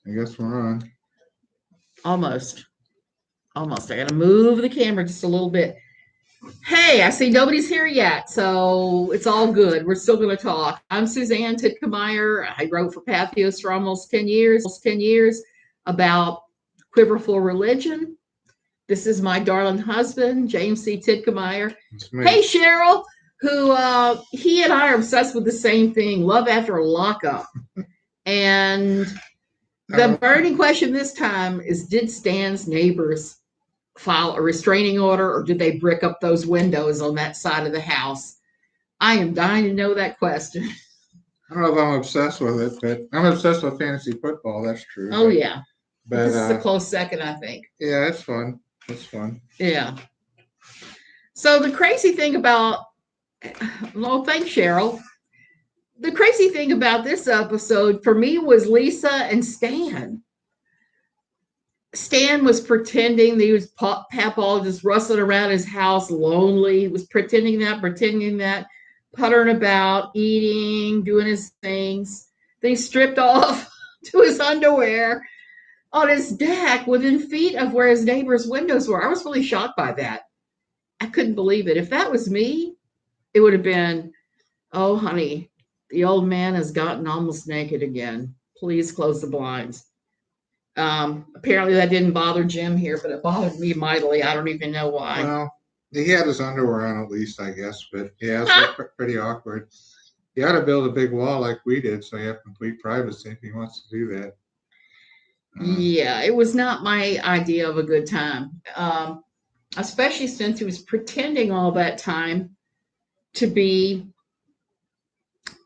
I guess we're on. Almost. Almost. I got to move the camera just a little bit. Hey, I see nobody's here yet, so it's all good. We're still going to talk. I'm Suzanne Titkemeyer. I wrote for Pathos for almost 10 years about quiverful religion. This is my darling husband, James C. Titkemeyer. Hey, Cheryl, who he and I are obsessed with the same thing, love after lockup. And the burning question this time is, did Stan's neighbors file a restraining order or did they brick up those windows on that side of the house? I am dying to know that question. I don't know if I'm obsessed with it, but I'm obsessed with fantasy football. That's true. Oh, yeah. But this is a close second, I think. Yeah, it's fun. It's fun. Yeah. So the crazy thing about, well, thanks, Cheryl. The crazy thing about this episode for me was Lisa and Stan. Stan was pretending that he was Papal, just rustling around his house lonely. He was pretending that, puttering about, eating, doing his things. Then he stripped off to his underwear on his deck within feet of where his neighbor's windows were. I was really shocked by that. I couldn't believe it. If that was me, it would have been, oh, honey, the old man has gotten almost naked again. Please close the blinds. Apparently that didn't bother Jim here, but it bothered me mightily. I don't even know why. Well, he had his underwear on at least, I guess, but yeah, it's pretty awkward. You ought to build a big wall like we did so you have complete privacy if he wants to do that. Yeah, it was not my idea of a good time, especially since he was pretending all that time to be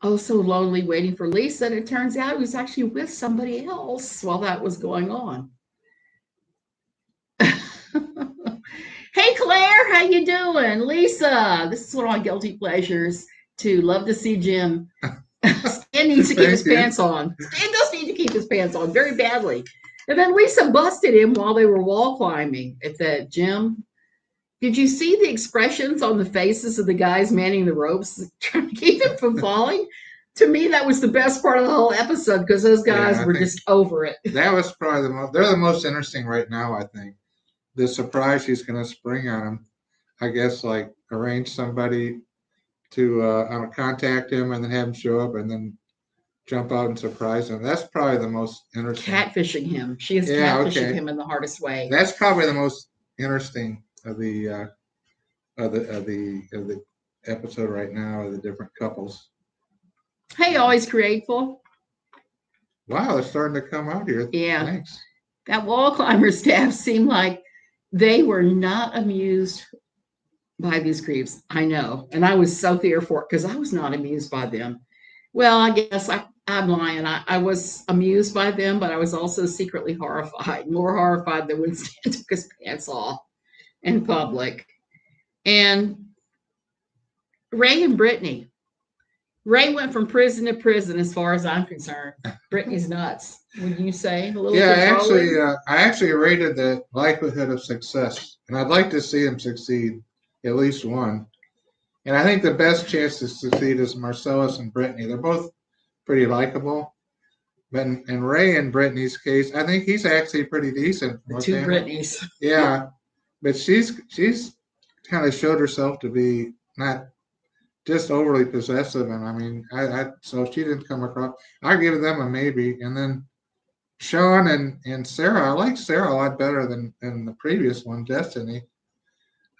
so lonely waiting for Lisa. And it turns out he was actually with somebody else while that was going on. Hey, Claire, how you doing? Lisa, this is one of my guilty pleasures to love to see Jim. Stan needs to keep his pants on. Stan does need to keep his pants on very badly. And then Lisa busted him while they were wall climbing at the gym. Did you see the expressions on the faces of the guys manning the ropes, trying to keep him from falling? To me, that was the best part of the whole episode because those guys were just over it. That was probably they're the most interesting right now, I think. The surprise she's going to spring on him. I guess like arrange somebody to contact him and then have him show up and then jump out and surprise him. That's probably the most interesting. Catfishing him. She is catfishing him in the hardest way. That's probably the most interesting of the episode right now of the different couples. Hey, always grateful. Wow, they're starting to come out here. Yeah. Thanks. That wall climber staff seemed like they were not amused by these creeps. I know. And I was so fearful because I was not amused by them. Well, I guess I'm lying. I was amused by them, but I was also secretly horrified, more horrified than when Stan took his pants off in public. And Ray and Brittany. Ray went from prison to prison, as far as I'm concerned. Brittany's nuts. Would you say a little? Yeah, I actually rated the likelihood of success, and I'd like to see him succeed at least one. And I think the best chance to succeed is Marcellus and Brittany. They're both pretty likable, but in Ray and Brittany's case, I think he's actually pretty decent. The two Brittany's. Yeah, but she's kind of showed herself to be not just overly possessive, and I mean, so she didn't come across. I give them a maybe, and then Sean and Sarah. I like Sarah a lot better than the previous one, Destiny,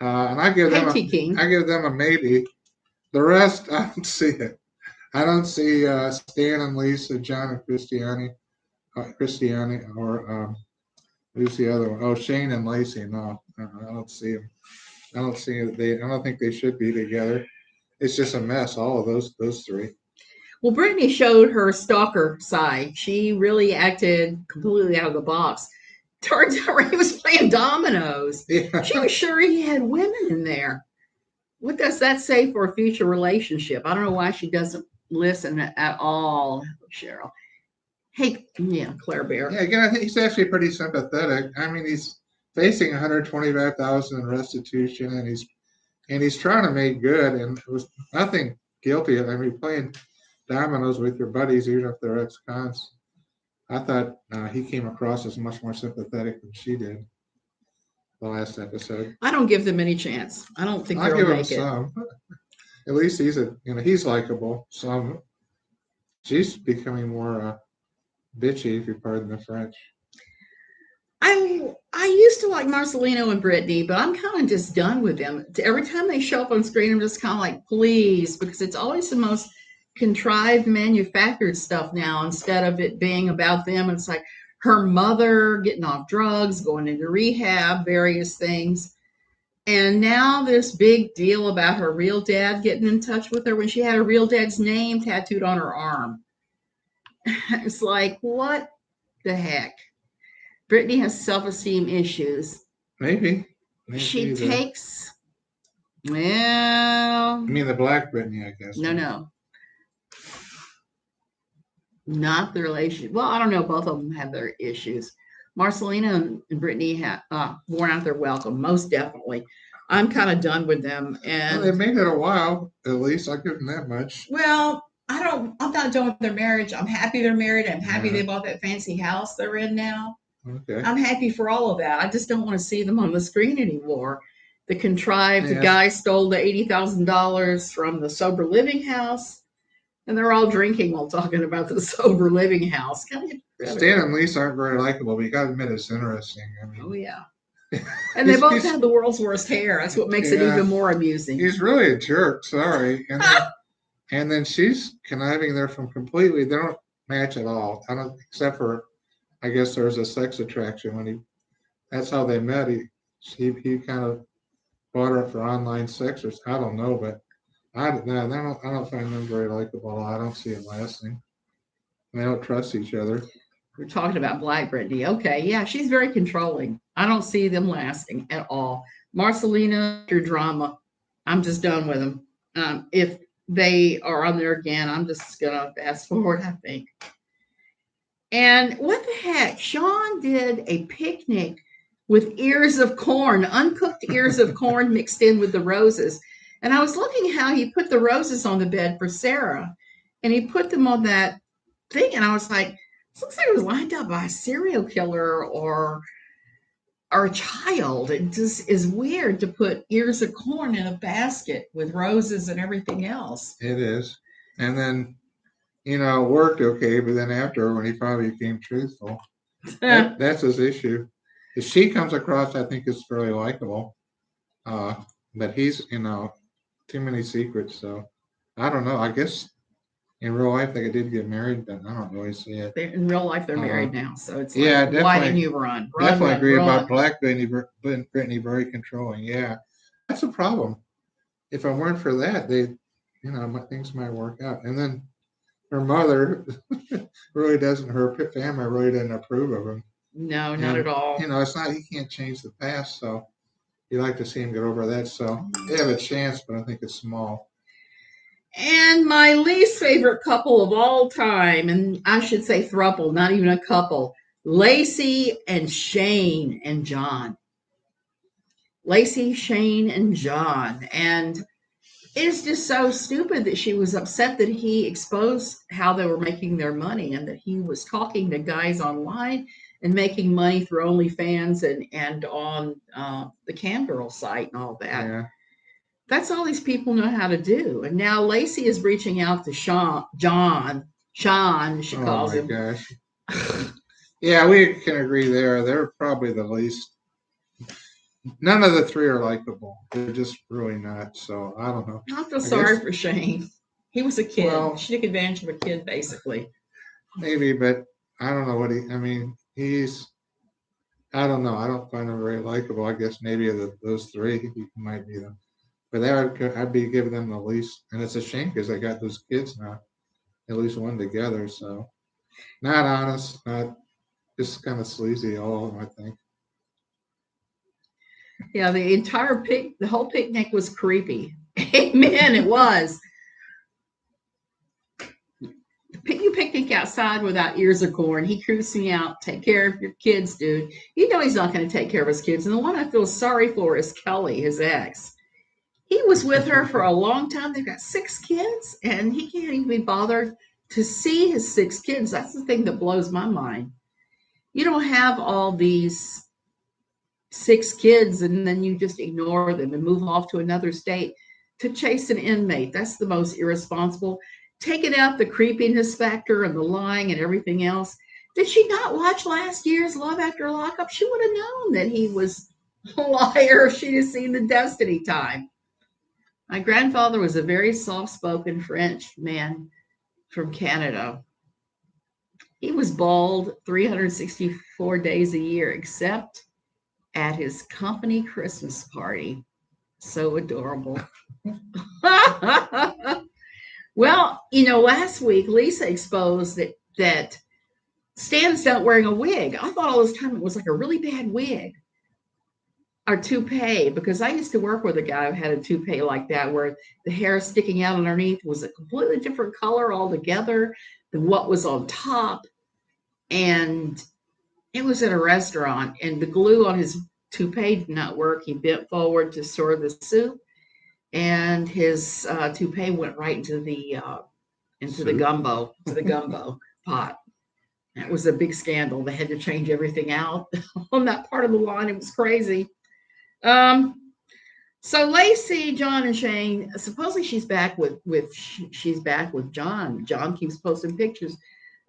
and I give them a maybe. The rest, I don't see it. I don't see Stan and Lisa, John and Christiane, or who's the other one? Oh, Shane and Lacey. No, I don't see them. I don't see it. I don't think they should be together. It's just a mess, all of those three. Well, Brittany showed her stalker side. She really acted completely out of the box. Turns out Ray was playing dominoes. Yeah. She was sure he had women in there. What does that say for a future relationship? I don't know why she doesn't listen at all, Cheryl. Hey, yeah, Claire Bear. Yeah, again, I think he's actually pretty sympathetic. I mean, he's facing $125,000 in restitution, and he's trying to make good, and it was nothing guilty of. I mean, playing dominoes with your buddies, even if they're ex-cons. I thought he came across as much more sympathetic than she did the last episode. I don't give them any chance. I don't think I they'll give him make it. some. At least he's likable. Some she's becoming more bitchy, if you pardon the French. I used to like Marcelino and Brittany, but I'm kind of just done with them. Every time they show up on screen, I'm just kind of like, please, because it's always the most contrived, manufactured stuff now instead of it being about them. It's like her mother getting off drugs, going into rehab, various things. And now this big deal about her real dad getting in touch with her when she had her real dad's name tattooed on her arm. It's like, what the heck? Brittany has self-esteem issues. Maybe She the, takes, well, I mean the black Brittany, I guess. no, not the relationship. Well, I don't know. Both of them have their issues. Marcelina and Brittany have worn out their welcome, most definitely. I'm kind of done with them. And well, they made it a while, at least. I give them that much. well, I'm not done with their marriage. I'm happy they're married. I'm happy Yeah. they bought that fancy house they're in now. Okay. I'm happy for all of that. I just don't want to see them on the screen anymore. The contrived, Yeah. the guy stole the $80,000 from the sober living house, and they're all drinking while talking about the sober living house. Stan and Lisa aren't very likable, but you got to admit it's interesting. I mean, Oh, yeah. And they both have the world's worst hair. That's what makes it even more amusing. He's really a jerk. Sorry. And then she's conniving there from completely. They don't match at all. I don't, except for, I guess there's a sex attraction when that's how they met. He kind of bought her up for online sex or I don't know, but I don't find them very likable. I don't see it lasting. They don't trust each other. We're talking about Black Brittany. Okay, yeah, she's very controlling. I don't see them lasting at all. Marcelina, your drama. I'm just done with them. If they are on there again, I'm just gonna fast forward, I think. And what the heck? Sean did a picnic with ears of corn, uncooked ears of corn mixed in with the roses. And I was looking how he put the roses on the bed for Sarah, and he put them on that thing, and I was like, this looks like it was lined up by a serial killer or a child. It just is weird to put ears of corn in a basket with roses and everything else. It is. And then, it worked okay, but then after, when he finally became truthful, that's his issue. If she comes across, I think, is fairly likable. But he's, too many secrets. So I don't know. I guess in real life they did get married, but I don't really see it. In real life, they're married now, so it's yeah, like, why didn't you run? Definitely agree about Black Brittany very controlling. Yeah, that's a problem. If it weren't for that, things might work out. And then her mother really doesn't. Her family really doesn't approve of him. No, not at all. It's not. He can't change the past, so you like to see him get over that. So they have a chance, but I think it's small. And my least favorite couple of all time, and I should say throuple, not even a couple, Lacey and Shane and John. Lacey, Shane, and John. And it's just so stupid that she was upset that he exposed how they were making their money and that he was talking to guys online and making money through OnlyFans and on the Cam Girl site and all that. Yeah. That's all these people know how to do. And now Lacey is reaching out to Sean, she calls him. Oh, my gosh. Yeah, we can agree there. They're probably the least. None of the three are likable. They're just really not. So I don't know. I feel sorry for Shane. He was a kid. Well, she took advantage of a kid, basically. Maybe, but I don't know I don't know. I don't find him very likable. I guess maybe of those three, he might be them. But I'd be giving them the least. And it's a shame because they got those kids now, at least one together. So not honest, not just kind of sleazy, all of them, I think. Yeah, the whole picnic was creepy. Amen, it was. You picnic outside without ears of corn. He cruising out, take care of your kids, dude. You know he's not going to take care of his kids. And the one I feel sorry for is Kelly, his ex. He was with her for a long time. They've got 6 kids, and he can't even be bothered to see his 6 kids, that's the thing that blows my mind. You don't have all these 6 kids and then you just ignore them and move off to another state to chase an inmate. That's the most irresponsible. Taking out the creepiness factor and the lying and everything else. Did she not watch last year's Love After Lockup? She would have known that he was a liar if she'd have seen the Destiny time. My grandfather was a very soft-spoken French man from Canada. He was bald 364 days a year, except at his company Christmas party. So adorable. Well, last week Lisa exposed that Stan's not wearing a wig. I thought all this time it was like a really bad wig or toupee, because I used to work with a guy who had a toupee like that, where the hair sticking out underneath was a completely different color altogether than what was on top. And it was at a restaurant, and the glue on his toupee did not work. He bent forward to stir the soup, and his toupee went right into the gumbo pot. That was a big scandal. They had to change everything out on that part of the line. It was crazy. So Lacey, John, and Shane, supposedly she's back with John. John keeps posting pictures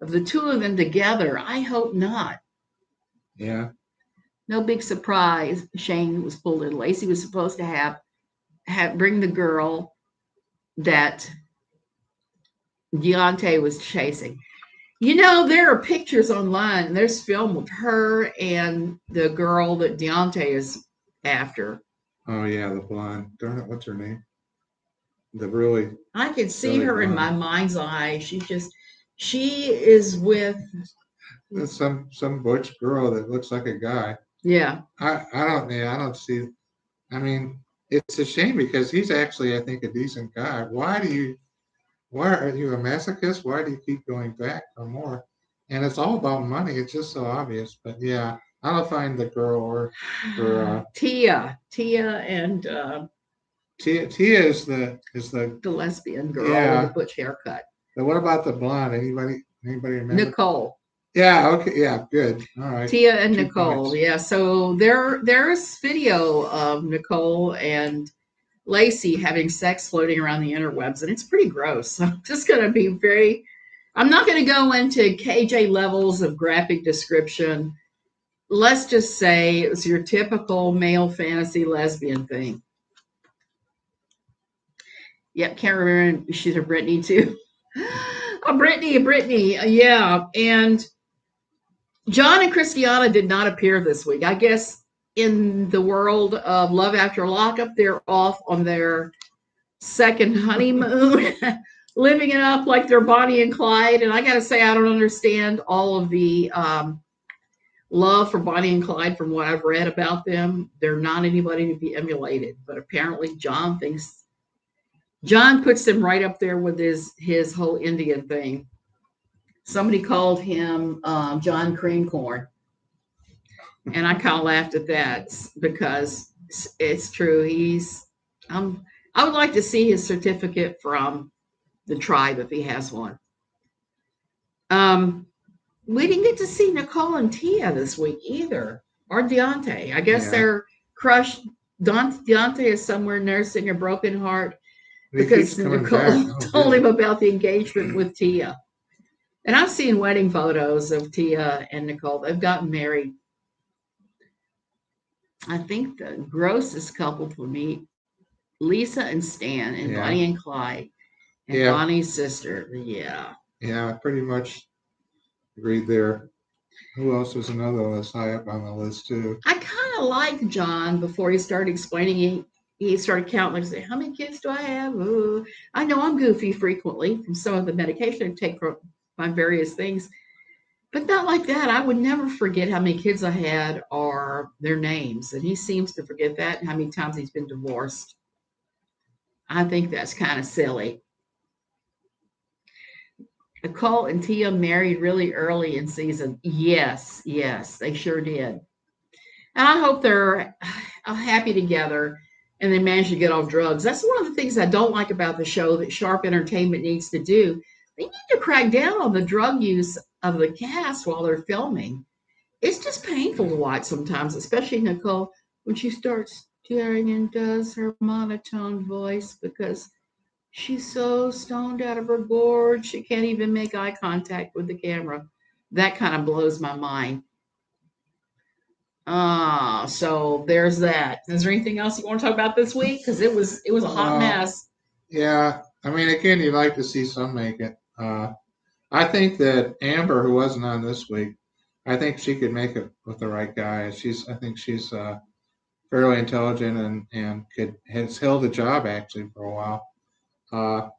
of the two of them together. I hope not. Yeah. No big surprise. Shane was pulled in. Lacey was supposed to have bring the girl that Deontay was chasing. There are pictures online, and there's film of her and the girl that Deontay is after. Oh yeah, the blonde. Darn it, what's her name? I can see really her blonde. in my mind's eye. She is with some butch girl that looks like a guy. Yeah. I don't see. I mean, it's a shame because he's actually, I think, a decent guy. Why are you a masochist? Why do you keep going back for more? And it's all about money. It's just so obvious. But yeah, I don't find the girl or Tia and Tia is the lesbian girl Yeah. with the butch haircut. But what about the blonde? Anybody remember? Nicole. Yeah. Okay. Yeah. Good. All right. Tia and 2 Nicole. points. Yeah. So there's video of Nicole and Lacey having sex floating around the interwebs, and it's pretty gross. I'm just going to be I'm not going to go into KJ levels of graphic description. Let's just say it was your typical male fantasy lesbian thing. Yep, can't remember. She's a Brittany too. A Brittany. Yeah. And John and Christiana did not appear this week. I guess in the world of Love After Lockup, they're off on their second honeymoon, living it up like they're Bonnie and Clyde. And I got to say, I don't understand all of the love for Bonnie and Clyde from what I've read about them. They're not anybody to be emulated, but apparently John puts them right up there with his whole Indian thing. Somebody called him John Creamcorn. And I kind of laughed at that because it's true. I would like to see his certificate from the tribe if he has one. We didn't get to see Nicole and Tia this week either, or Deontay. I guess they're crushed. Deontay is somewhere nursing a broken heart because Nicole told him about the engagement with Tia. And I've seen wedding photos of Tia and Nicole. They've gotten married. I think the grossest couple for me, Lisa and Stan, and Bonnie and Clyde, and Bonnie's sister. Yeah. Yeah, pretty much agreed there. Who else was another one that's high up on the list too? I kind of liked John before he started explaining. He started counting, like, say, how many kids do I have? Ooh. I know I'm goofy frequently from some of the medication I take for my various things, but not like that. I would never forget how many kids I had or their names. And he seems to forget that and how many times he's been divorced. I think that's kind of silly. Nicole and Tia married really early in season. Yes, they sure did. And I hope they're happy together and they manage to get off drugs. That's one of the things I don't like about the show that Sharp Entertainment needs to do. they need to crack down on the drug use of the cast while they're filming. It's just painful to watch sometimes, especially Nicole when she starts staring and does her monotone voice because she's so stoned out of her gourd she can't even make eye contact with the camera. That kind of blows my mind. So there's that. Is there anything else you want to talk about this week? Because it was a hot mess. Yeah, I mean, again, you'd like to see some make it. I think that Amber, who wasn't on this week, I think she could make it with the right guy. I think she's fairly intelligent and has held a job actually for a while.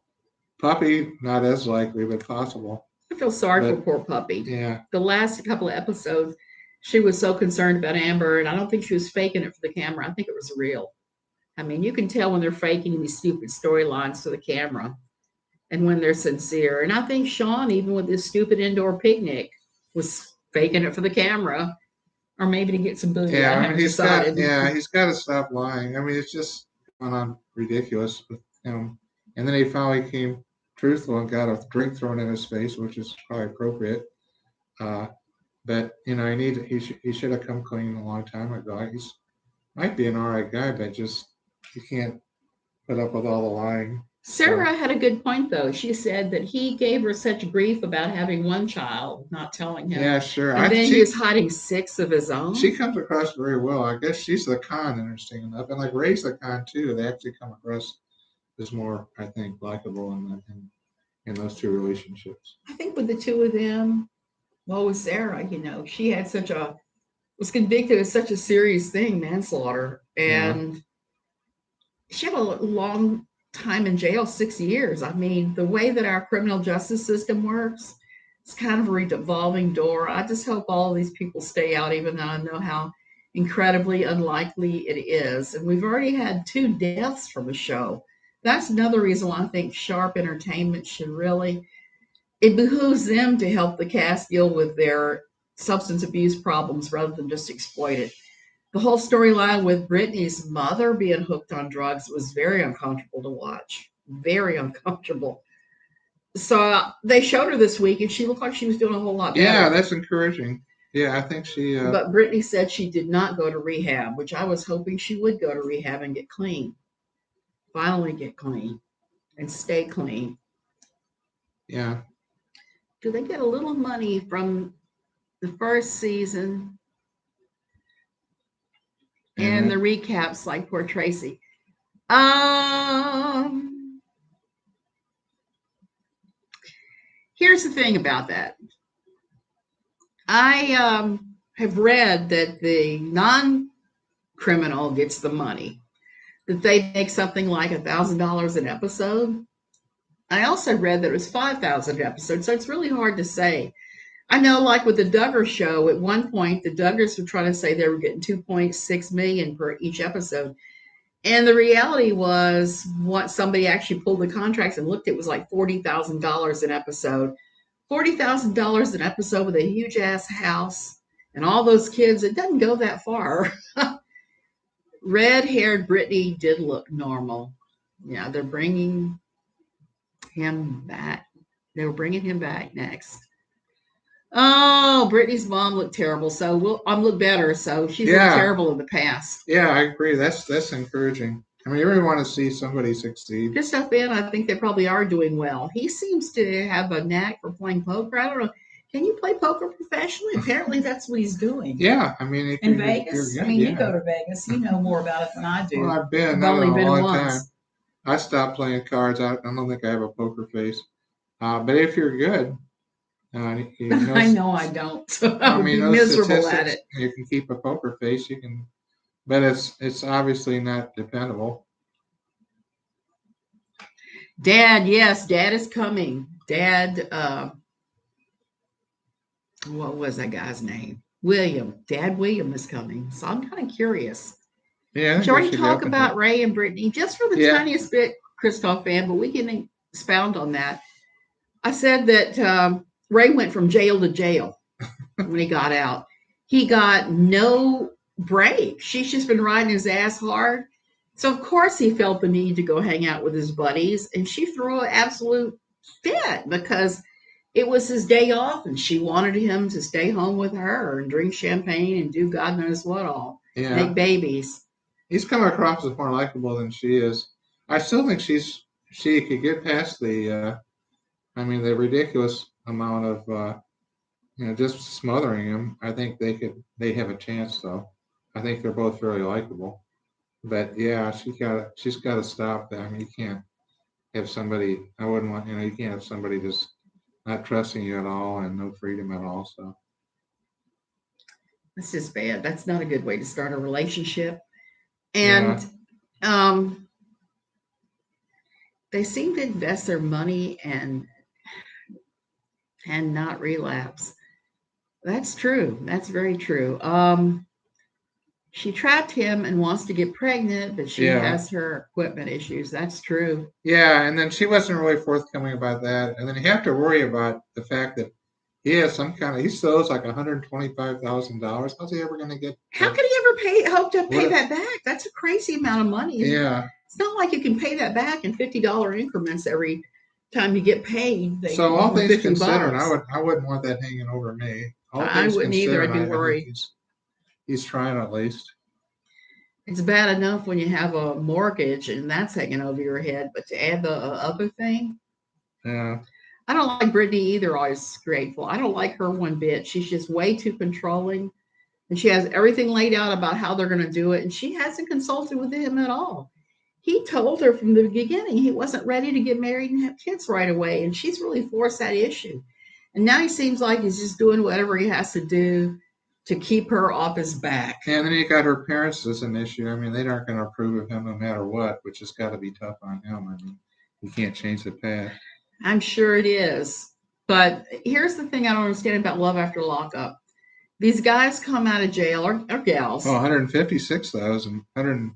Puppy, not as likely, but possible. I feel sorry for But poor Puppy. yeah, The last couple of episodes, she was so concerned about Amber, and I don't think she was faking it for the camera. I think it was real. I mean, you can tell when they're faking these stupid storylines to the camera and when they're sincere. And I think Sean, even with this stupid indoor picnic, was faking it for the camera, or maybe to get some booty. I yeah. I mean, haven't decided. he's got to stop lying. I mean, it's just going on ridiculous with him. And then he finally came truthful and got a drink thrown in his face, which is probably appropriate. Uh, but he should have come clean a long time ago. He's might be an all right guy, but just he can't put up with all the lying. Sarah had a good point, though. She said that he gave her such grief about having one child, not telling him. Yeah, sure. And then he was hiding 6 of his own. She comes across very well. I guess she's the con, interesting enough, and like Ray's the con too. They actually come across as more, I think, likable in those two relationships. I think with the two of them, well, with Sarah, she had was convicted of such a serious thing, manslaughter, and she had a long time in jail, 6 years. I mean, the way that our criminal justice system works, it's kind of a revolving door. I just hope all of these people stay out, even though I know how incredibly unlikely it is. And we've already had 2 deaths from a show. That's another reason why I think Sharp Entertainment should it behooves them to help the cast deal with their substance abuse problems rather than just exploit it. The whole storyline with Brittany's mother being hooked on drugs was very uncomfortable to watch. Very uncomfortable. So they showed her this week, and she looked like she was doing a whole lot better. Yeah, that's encouraging. Yeah, I think she. But Brittany said she did not go to rehab, which I was hoping she would go to rehab and get clean. Finally get clean and stay clean. Yeah. Do they get a little money from the first season and the recaps like poor Tracy? Here's the thing about that. I have read that the non-criminal gets the money, that they make something like $1,000 an episode. I also read that it was $5,000 an episode, so it's really hard to say. I know, like with the Duggar show, at one point, the Duggars were trying to say they were getting $2.6 million per each episode. And the reality was, what somebody actually pulled the contracts and looked at was like $40,000 an episode. $40,000 an episode with a huge ass house and all those kids. It doesn't go that far. Red-haired Brittany did look normal. Yeah, they're bringing him back. They were bringing him back next. Oh, Brittany's mom looked terrible. So look better. So she's looked terrible in the past. Yeah, I agree. That's encouraging. I mean, you really want to see somebody succeed. Christoph Ben, I think they probably are doing well. He seems to have a knack for playing poker. I don't know. Can you play poker professionally? Apparently, that's what he's doing. Yeah, I mean, in Vegas. You go to Vegas. You know more about it than I do. Well, I've only been a long time. I stopped playing cards. I don't think I have a poker face. But if you're good, I know I don't. So I would be miserable at it. You can keep a poker face. You can, but it's obviously not dependable. Dad, yes, Dad is coming. Dad, what was that guy's name? William. Dad William is coming. So I'm kind of curious. Yeah. Did you already talk about Ray and Brittany? Just for the tiniest bit, Christoph fan, but we can expound on that. I said that Ray went from jail to jail when he got out. He got no break. She's just been riding his ass hard. So, of course, he felt the need to go hang out with his buddies. And she threw an absolute fit because it was his day off and she wanted him to stay home with her and drink champagne and do God knows what all, Yeah, make babies. he's come across as more likable than she is. I still think she could get past the I mean the ridiculous amount of just smothering him. I think they have a chance though. I think they're both very likable. But yeah, she's got to stop that. I mean, you can't have somebody. I wouldn't want you can't have somebody just not trusting you at all and no freedom at all. So That's just bad. That's not a good way to start a relationship. And yeah, um, they seem to invest their money and not relapse. That's true. That's very true. She trapped him and wants to get pregnant, but she yeah, has her equipment issues. That's true. yeah. And then she wasn't really forthcoming about that. And then you have to worry about the fact that he has some kind of he still owes like $125,000. How's he ever going to get How could he ever hope to pay what? that back? That's a crazy amount of money. Yeah. It's not like you can pay that back in $50 increments every time you get paid. They So all want things 50 considered, bucks. I wouldn't want that hanging over me. All I things wouldn't either. considered, I'd be I think worried. he's trying at least. It's bad enough when you have a mortgage and that's hanging over your head, but to add the other thing, Yeah. I don't like Brittany either. Always grateful. I don't like her one bit. She's just way too controlling, and she has everything laid out about how they're going to do it, and she hasn't consulted with him at all. He told her from the beginning he wasn't ready to get married and have kids right away, and she's really forced that issue. And now he seems like he's just doing whatever he has to do to keep her off his back. And then you got her parents as an issue. I mean, they aren't going to approve of him no matter what, which has got to be tough on him. I mean, you can't change the past. I'm sure it is. But here's the thing I don't understand about Love After Lockup. These guys come out of jail, or gals. Oh, 156,000. 100.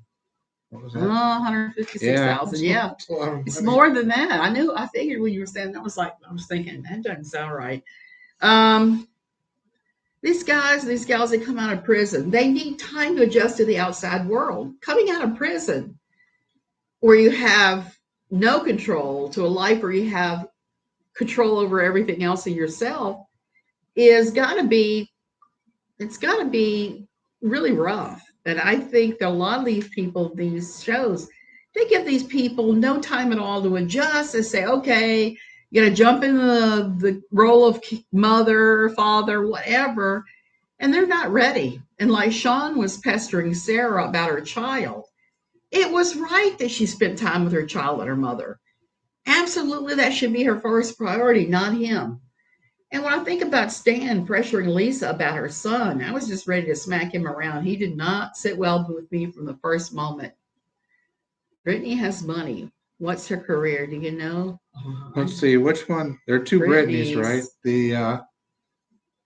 What was Oh, that? 156,000. Yeah. That's a lot of It's money. more than that. I figured when you were saying that I was thinking, that doesn't sound right. Um, these guys, these gals that come out of prison, they need time to adjust to the outside world. Coming out of prison, where you have no control, to a life where you have control over everything else in yourself, is it's got to be really rough. And I think that a lot of these people, these shows, they give these people no time at all to adjust. They say, okay, you got to jump in the role of mother, father, whatever, and they're not ready. And like Sean was pestering Sarah about her child, it was right that she spent time with her child and her mother. Absolutely, that should be her first priority, not him. And when I think about Stan pressuring Lisa about her son, I was just ready to smack him around. He did not sit well with me from the first moment. Brittany has money. What's her career? Do you know? Let's see which one. There are two Britneys, right? Brittany's.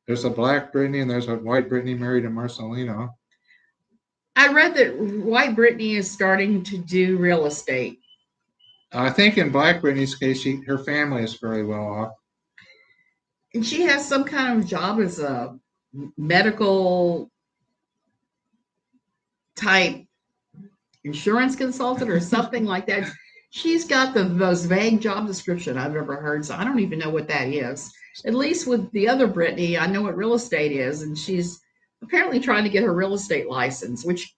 There's a black Britney and there's a white Britney married to Marcelino. I read that White Brittany is starting to do real estate. I think in black Britney's case, her family is very well off. And she has some kind of job as a medical type insurance consultant or something like that. She's got the most vague job description I've ever heard, so I don't even know what that is. At least with the other Brittany, I know what real estate is, and she's apparently trying to get her real estate license, which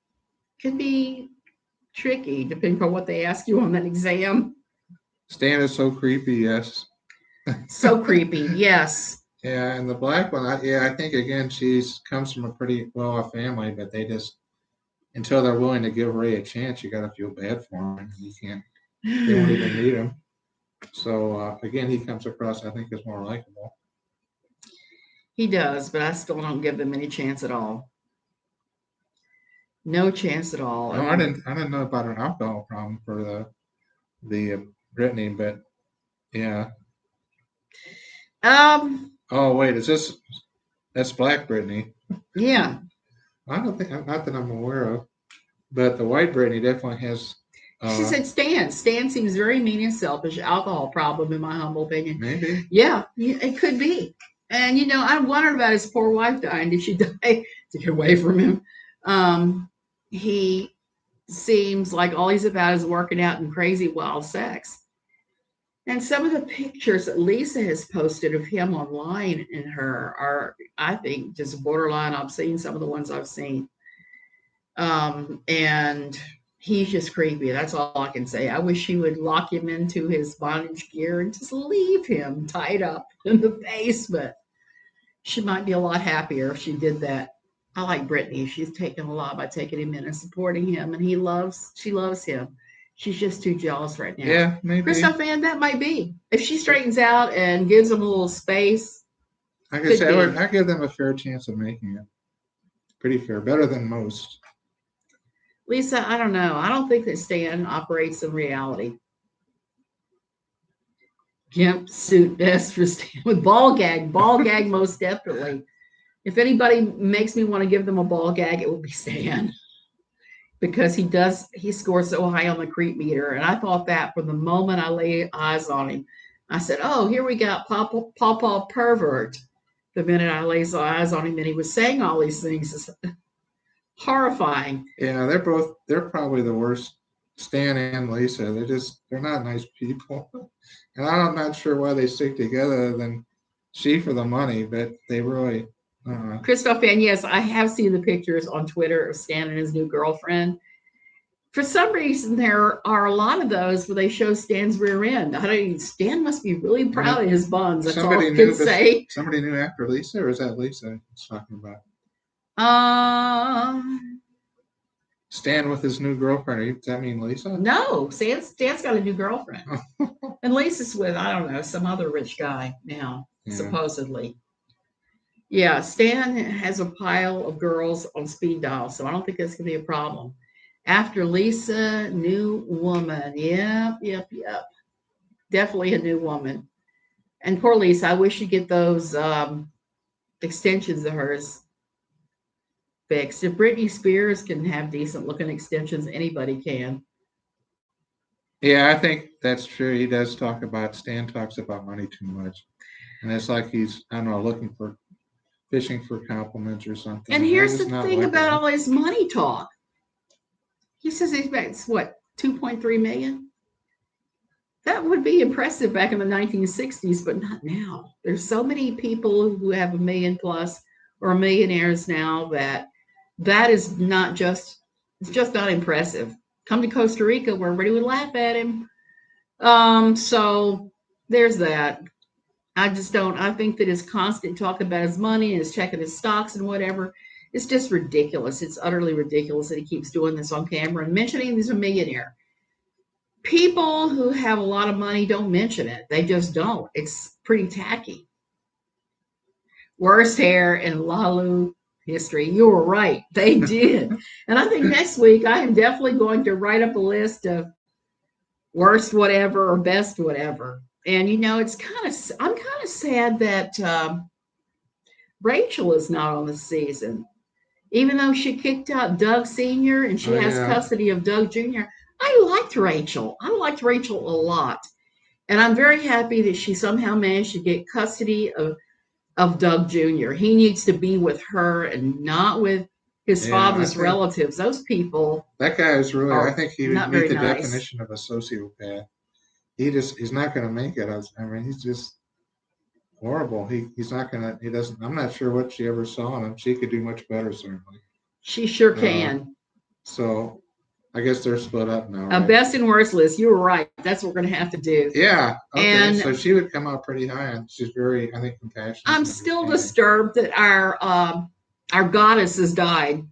can be tricky depending on what they ask you on that exam. Stan is so creepy, yes. So creepy, yes. Yeah, and the black one, I think again, she's comes from a pretty well-off family, but they just until they're willing to give Ray a chance, you got to feel bad for him. You can't, they won't even meet him. So again, he comes across, I think, as more likable. He does, but I still don't give them any chance at all. No chance at all. No, I didn't know about an alcohol problem for the Brittany, but yeah. Oh wait, that's Black Brittany? Yeah. I don't think not that I'm aware of, but the white Brittany definitely has. She said Stan. Stan seems very mean and selfish. Alcohol problem, in my humble opinion. Maybe. Yeah, it could be. And I wondered about his poor wife dying. Did she die to get away from him? He seems like all he's about is working out and crazy wild sex. And some of the pictures that Lisa has posted of him online and her are, I think, just borderline obscene. Some of the ones I've seen. And he's just creepy. That's all I can say. I wish she would lock him into his bondage gear and just leave him tied up in the basement. She might be a lot happier if she did that. I like Brittany. She's taken a lot by taking him in and supporting him, and she loves him. She's just too jealous right now. Yeah, maybe. Christoph, and that might be. If she straightens out and gives him a little space, I could say I give them a fair chance of making it. Pretty fair, better than most. Lisa, I don't know. I don't think that Stan operates in reality. Gimp suit best for Stan with ball gag most definitely. If anybody makes me want to give them a ball gag, it will be Stan. Because he scores so high on the creep meter. And I thought that from the moment I lay eyes on him. I said, oh, here we got Papa Pervert. The minute I laid eyes on him and he was saying all these things, it's horrifying. Yeah, they're probably the worst, Stan and Lisa. They're not nice people. And I'm not sure why they stick together other than she for the money, but they really Christoph, and yes, I have seen the pictures on Twitter of Stan and his new girlfriend. For some reason, there are a lot of those where they show Stan's rear end. Stan must be really proud of his buns. That's all I can say. Somebody knew after Lisa, or is that Lisa he's talking about? Stan with his new girlfriend. Does that mean Lisa? No, Stan's got a new girlfriend. And Lisa's with, I don't know, some other rich guy now, supposedly. Yeah, Stan has a pile of girls on speed dial, so I don't think that's going to be a problem. After Lisa, new woman. Yep. Definitely a new woman. And poor Lisa, I wish she'd get those extensions of hers fixed. If Britney Spears can have decent looking extensions, anybody can. Yeah, I think that's true. He does Stan talks about money too much. And it's like he's, I don't know, fishing for compliments or something. And here's the thing about all his money talk. He says he makes what, 2.3 million? That would be impressive back in the 1960s, but not now. There's so many people who have $1 million plus or millionaires now that is not just, it's just not impressive. Come to Costa Rica where everybody would laugh at him. So there's that. I think that his constant talk about his money and his checking his stocks and whatever, it's just ridiculous. It's utterly ridiculous that he keeps doing this on camera and mentioning he's a millionaire. People who have a lot of money don't mention it. They just don't. It's pretty tacky. Worst hair in Lalu history. You were right. They did. And I think next week I am definitely going to write up a list of worst whatever or best whatever. And I'm kind of sad that Rachel is not on the season, even though she kicked out Doug Sr. and she has custody of Doug Jr. I liked Rachel. I liked Rachel a lot, and I'm very happy that she somehow managed to get custody of Doug Jr. He needs to be with her and not with his father's relatives. Those people. That guy is really. I think he would meet the definition of a sociopath. He's not going to make it. I mean, he's just horrible. He's not going to. He doesn't. I'm not sure what she ever saw in him. She could do much better, certainly. She sure can. So. I guess they're split up now. Right? A best and worst list. You were right. That's what we're going to have to do. Yeah. Okay. And so she would come out pretty high, and she's very, I think, compassionate. I'm still disturbed that our goddess has died.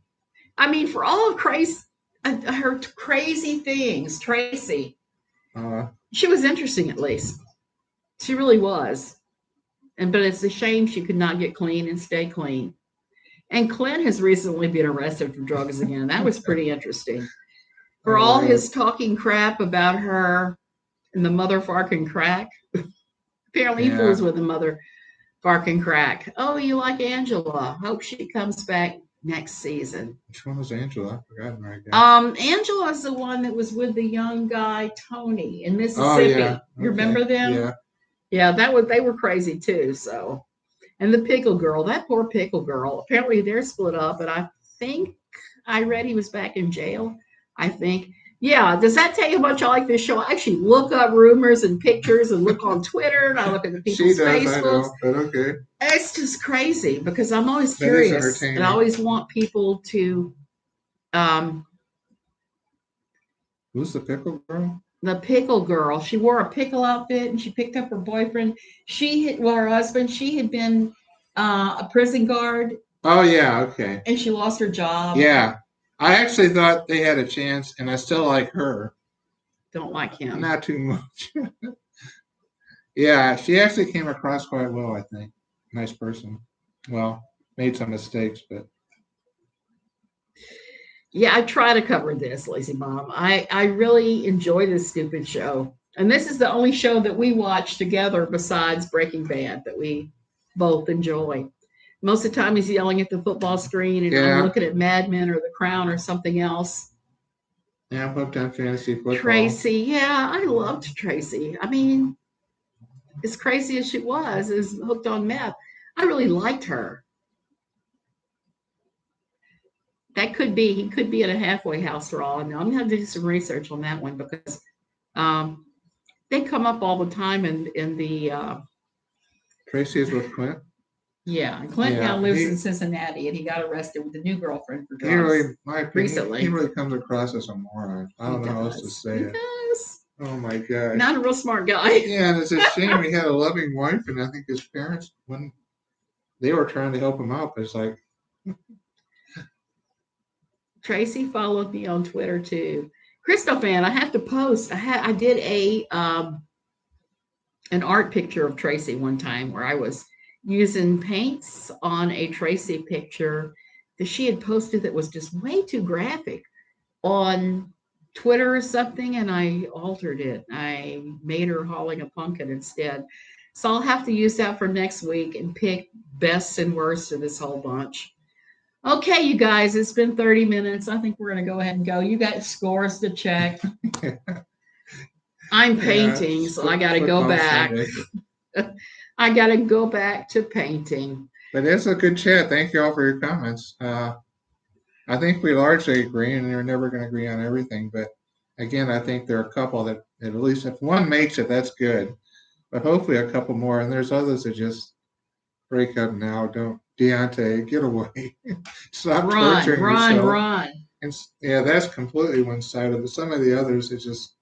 I mean, for all of her crazy things, Tracy, she was interesting at least. She really was. But it's a shame she could not get clean and stay clean. And Clint has recently been arrested for drugs again. That was pretty interesting. For all his talking crap about her and the mother farking crack. Apparently he fools with the mother farking crack. Oh, you like Angela. Hope she comes back next season. Which one was Angela? I forgot right. Angela's the one that was with the young guy, Tony, in Mississippi. Oh, yeah. Okay. You remember them? Yeah. Yeah, they were crazy too. So, and the pickle girl, that poor pickle girl, apparently they're split up, but I think I read he was back in jail. I think Yeah, does that tell you how much I like this show? I actually look up rumors and pictures and look on Twitter and I look at the She people's does, I Facebooks. know, but okay. It's just crazy because I'm always That is curious and I entertaining. always want people to um Who's the pickle girl? the pickle girl. She wore a pickle outfit and she picked up her boyfriend. Her husband, she had been a prison guard Oh yeah, okay. and she lost her job. Yeah. I actually thought they had a chance, and I still like her. Don't like him. Not too much. Yeah, she actually came across quite well, I think. Nice person. Well, made some mistakes, but Yeah, I try to cover this, Lazy Mom. I really enjoy this stupid show. And this is the only show that we watch together besides Breaking Bad that we both enjoy. Most of the time he's yelling at the football screen and I'm yeah. looking at Mad Men or The Crown or something else. Yeah, I'm hooked on fantasy football. Tracy, yeah, I loved Tracy. I mean, as crazy as she was, is hooked on meth. I really liked her. That could be, he could be at a halfway house for all I know. I'm going to do some research on that one because um, they come up all the time in the Tracy is with Clint. yeah. Clint Yeah, now lives in Cincinnati and he got arrested with a new girlfriend for He drugs really, my opinion, recently. he really comes across as a moron. I don't know how else to say it. Does. Oh my gosh. Not a real smart guy. Yeah, and it's a shame he had a loving wife, and I think his parents, when they were trying to help him out, but it's like, Tracy followed me on Twitter too. Christophan, I have to post. I did a an art picture of Tracy one time where I was using paints on a Tracy picture that she had posted that was just way too graphic on Twitter or something, and I altered it. I made her hauling a pumpkin instead. So I'll have to use that for next week and pick bests and worsts of this whole bunch. Okay, you guys, it's been 30 minutes. I think we're going to go ahead and go. You got scores to check. I'm painting, so I got to go back. I got to go back to painting. But it's a good chat. Thank you all for your comments. I think we largely agree, and you're never going to agree on everything. But again, I think there are a couple that, at least if one makes it, that's good. But hopefully a couple more. And there's others that just break up now. Don't. Deontay, get away. Stop torturing yourself. Run. And yeah, that's completely one sided. But some of the others, it's just,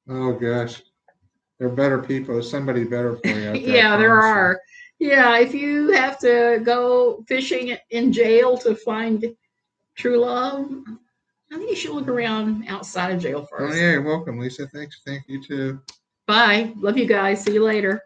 oh gosh, they're better people. There's somebody better for you. Yeah, there are. Yeah, if you have to go fishing in jail to find true love, I think you should look around outside of jail first. Oh yeah, you're welcome, Lisa. Thanks. Thank you too. Bye. Love you guys. See you later.